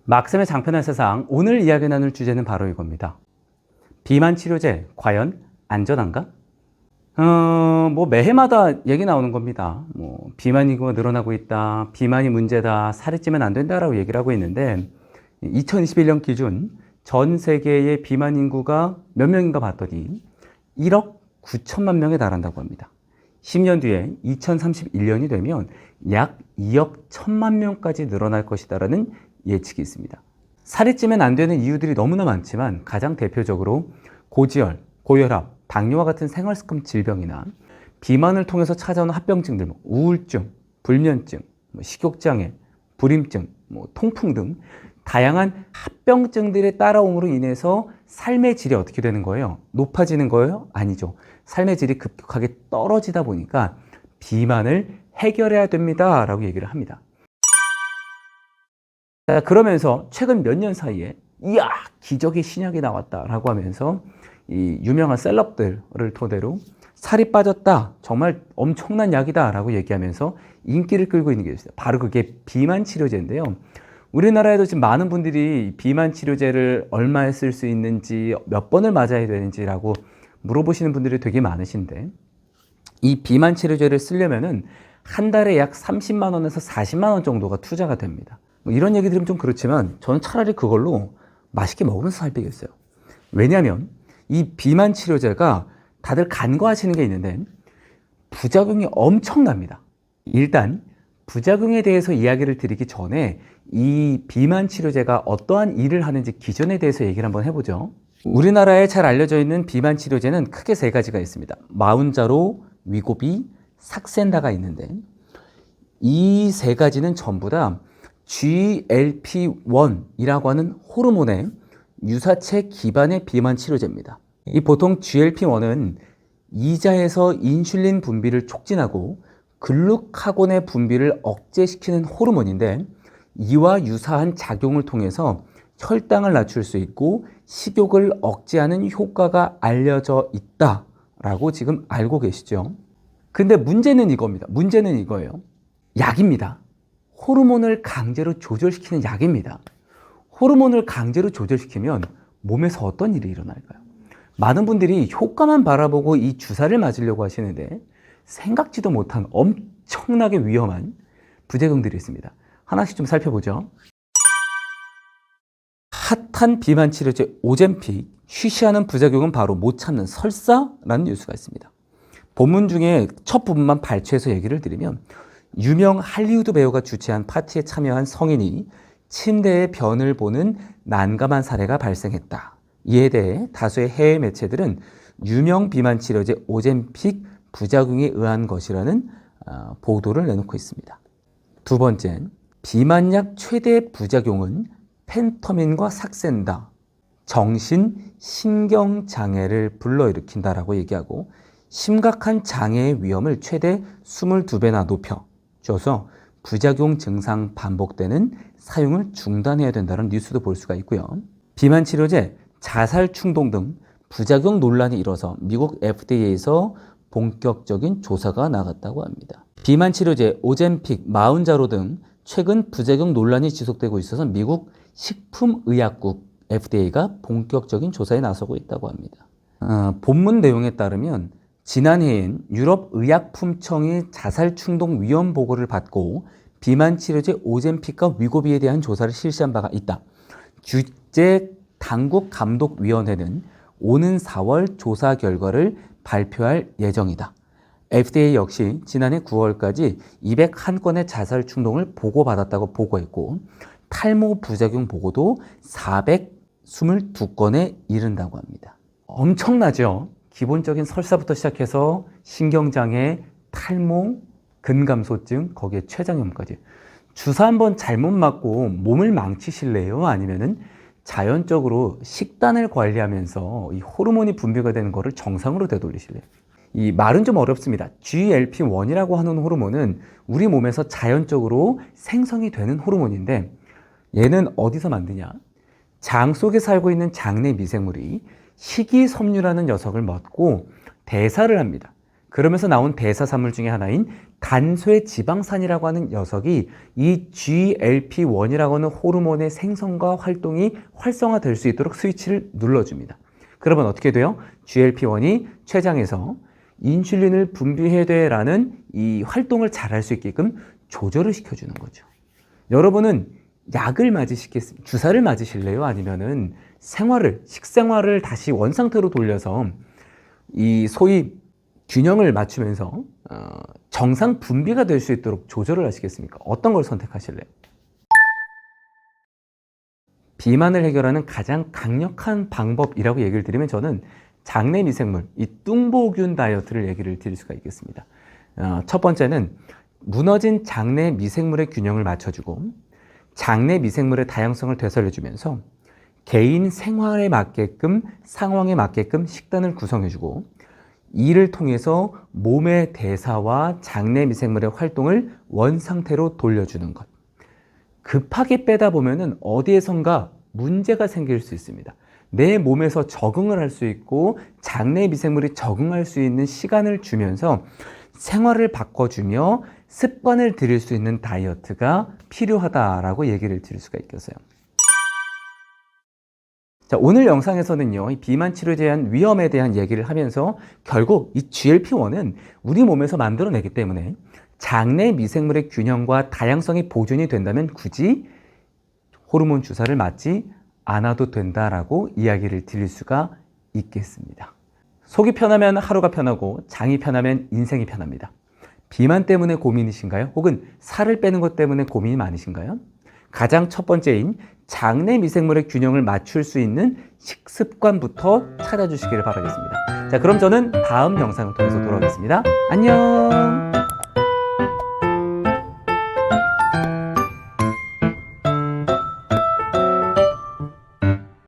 막쌤의 장편한 세상, 오늘 이야기 나눌 주제는 바로 이겁니다. 비만 치료제 과연 안전한가? 매해마다 얘기 나오는 겁니다. 비만 인구가 늘어나고 있다, 비만이 문제다, 살이 찌면 안 된다라고 얘기를 하고 있는데 2021년 기준 전 세계의 비만 인구가 몇 명인가 봤더니 1억 9천만 명에 달한다고 합니다. 10년 뒤에 2031년이 되면 약 2억 1천만 명까지 늘어날 것이다라는 예측이 있습니다. 살이 찌면 안 되는 이유들이 너무나 많지만 가장 대표적으로 고지혈, 고혈압, 당뇨와 같은 생활습관 질병이나 비만을 통해서 찾아오는 합병증들, 우울증, 불면증, 식욕장애, 불임증, 통풍 등 다양한 합병증들의 따라옴으로 인해서 삶의 질이 어떻게 되는 거예요? 높아지는 거예요? 아니죠. 삶의 질이 급격하게 떨어지다 보니까 비만을 해결해야 됩니다 라고 얘기를 합니다. 그러면서 최근 몇 년 사이에 이야 기적의 신약이 나왔다라고 하면서 이 유명한 셀럽들을 토대로 살이 빠졌다, 정말 엄청난 약이다 라고 얘기하면서 인기를 끌고 있는 게 있어요. 바로 그게 비만 치료제인데요. 우리나라에도 지금 많은 분들이 비만 치료제를 얼마에 쓸 수 있는지, 몇 번을 맞아야 되는지라고 물어보시는 분들이 되게 많으신데, 이 비만 치료제를 쓰려면은 한 달에 약 30만 원에서 40만 원 정도가 투자가 됩니다. 이런 얘기 들으면 좀 그렇지만 저는 차라리 그걸로 맛있게 먹으면서 살 빼겠어요. 왜냐하면 이 비만 치료제가 다들 간과하시는 게 있는데 부작용이 엄청납니다. 일단 부작용에 대해서 이야기를 드리기 전에 이 비만 치료제가 어떠한 일을 하는지 기전에 대해서 얘기를 한번 해보죠. 우리나라에 잘 알려져 있는 비만 치료제는 크게 세 가지가 있습니다. 마운자로, 위고비, 삭센다가 있는데 이 세 가지는 전부 다 GLP-1이라고 하는 호르몬의 유사체 기반의 비만 치료제입니다. 이 보통 GLP-1은 이자에서 인슐린 분비를 촉진하고 글루카곤의 분비를 억제시키는 호르몬인데 이와 유사한 작용을 통해서 혈당을 낮출 수 있고 식욕을 억제하는 효과가 알려져 있다라고 지금 알고 계시죠? 근데 문제는 이겁니다. 문제는 이거예요. 약입니다. 호르몬을 강제로 조절시키는 약입니다. 호르몬을 강제로 조절시키면 몸에서 어떤 일이 일어날까요? 많은 분들이 효과만 바라보고 이 주사를 맞으려고 하시는데 생각지도 못한 엄청나게 위험한 부작용들이 있습니다. 하나씩 좀 살펴보죠. 핫한 비만 치료제 오젬픽, 쉬쉬하는 부작용은 바로 못 참는 설사라는 뉴스가 있습니다. 본문 중에 첫 부분만 발췌해서 얘기를 드리면 유명 할리우드 배우가 주최한 파티에 참여한 성인이 침대에 변을 보는 난감한 사례가 발생했다. 이에 대해 다수의 해외 매체들은 유명 비만 치료제 오젬픽 부작용에 의한 것이라는 보도를 내놓고 있습니다. 두 번째, 비만약 최대 부작용은 펜터민과 삭센다, 정신, 신경장애를 불러일으킨다라고 얘기하고 심각한 장애의 위험을 최대 22배나 높여줘서 부작용 증상 반복되는 사용을 중단해야 된다는 뉴스도 볼 수가 있고요. 비만 치료제, 자살 충동 등 부작용 논란이 일어서 미국 FDA에서 본격적인 조사가 나갔다고 합니다. 비만 치료제 오젬픽, 마운자로 등 최근 부작용 논란이 지속되고 있어서 미국 식품의약국 FDA가 본격적인 조사에 나서고 있다고 합니다. 본문 내용에 따르면 지난해엔 유럽의약품청이 자살충동 위험 보고를 받고 비만 치료제 오젬픽과 위고비에 대한 조사를 실시한 바가 있다. 규제 당국 감독위원회는 오는 4월 조사 결과를 발표할 예정이다. FDA 역시 지난해 9월까지 201건의 자살충동을 보고받았다고 보고했고 탈모 부작용 보고도 422건에 이른다고 합니다. 엄청나죠? 기본적인 설사부터 시작해서 신경장애, 탈모, 근감소증, 거기에 췌장염까지. 주사 한번 잘못 맞고 몸을 망치실래요? 아니면은 자연적으로 식단을 관리하면서 이 호르몬이 분비가 되는 거를 정상으로 되돌리실래요? 이 말은 좀 어렵습니다. GLP-1이라고 하는 호르몬은 우리 몸에서 자연적으로 생성이 되는 호르몬인데 얘는 어디서 만드냐? 장 속에 살고 있는 장내 미생물이 식이섬유라는 녀석을 먹고 대사를 합니다. 그러면서 나온 대사산물 중에 하나인 단소의 지방산이라고 하는 녀석이 이 GLP-1이라고 하는 호르몬의 생성과 활동이 활성화될 수 있도록 스위치를 눌러줍니다. 그러면 어떻게 돼요? GLP-1이 췌장에서 인슐린을 분비해야 돼라는 이 활동을 잘할 수 있게끔 조절을 시켜주는 거죠. 여러분은 약을 맞으시겠습니까? 주사를 맞으실래요? 아니면은 식생활을 다시 원상태로 돌려서 이 소위 균형을 맞추면서 정상 분비가 될 수 있도록 조절을 하시겠습니까? 어떤 걸 선택하실래요? 비만을 해결하는 가장 강력한 방법이라고 얘기를 드리면 저는 장내 미생물, 이 뚱보균 다이어트를 얘기를 드릴 수가 있겠습니다. 첫 번째는 무너진 장내 미생물의 균형을 맞춰주고 장내 미생물의 다양성을 되살려주면서 개인 생활에 맞게끔, 상황에 맞게끔 식단을 구성해주고 이를 통해서 몸의 대사와 장내 미생물의 활동을 원상태로 돌려주는 것. 급하게 빼다 보면은 어디에선가 문제가 생길 수 있습니다. 내 몸에서 적응을 할 수 있고 장내 미생물이 적응할 수 있는 시간을 주면서 생활을 바꿔주며 습관을 들일 수 있는 다이어트가 필요하다라고 얘기를 드릴 수가 있겠어요. 자, 오늘 영상에서는요, 이 비만 치료에 대한 위험에 대한 얘기를 하면서 결국 이 GLP-1은 우리 몸에서 만들어내기 때문에 장내 미생물의 균형과 다양성이 보존이 된다면 굳이 호르몬 주사를 맞지 않아도 된다라고 이야기를 드릴 수가 있겠습니다. 속이 편하면 하루가 편하고 장이 편하면 인생이 편합니다. 비만 때문에 고민이신가요? 혹은 살을 빼는 것 때문에 고민이 많으신가요? 가장 첫 번째인 장내 미생물의 균형을 맞출 수 있는 식습관부터 찾아주시기를 바라겠습니다. 자, 그럼 저는 다음 영상을 통해서 돌아오겠습니다. 안녕!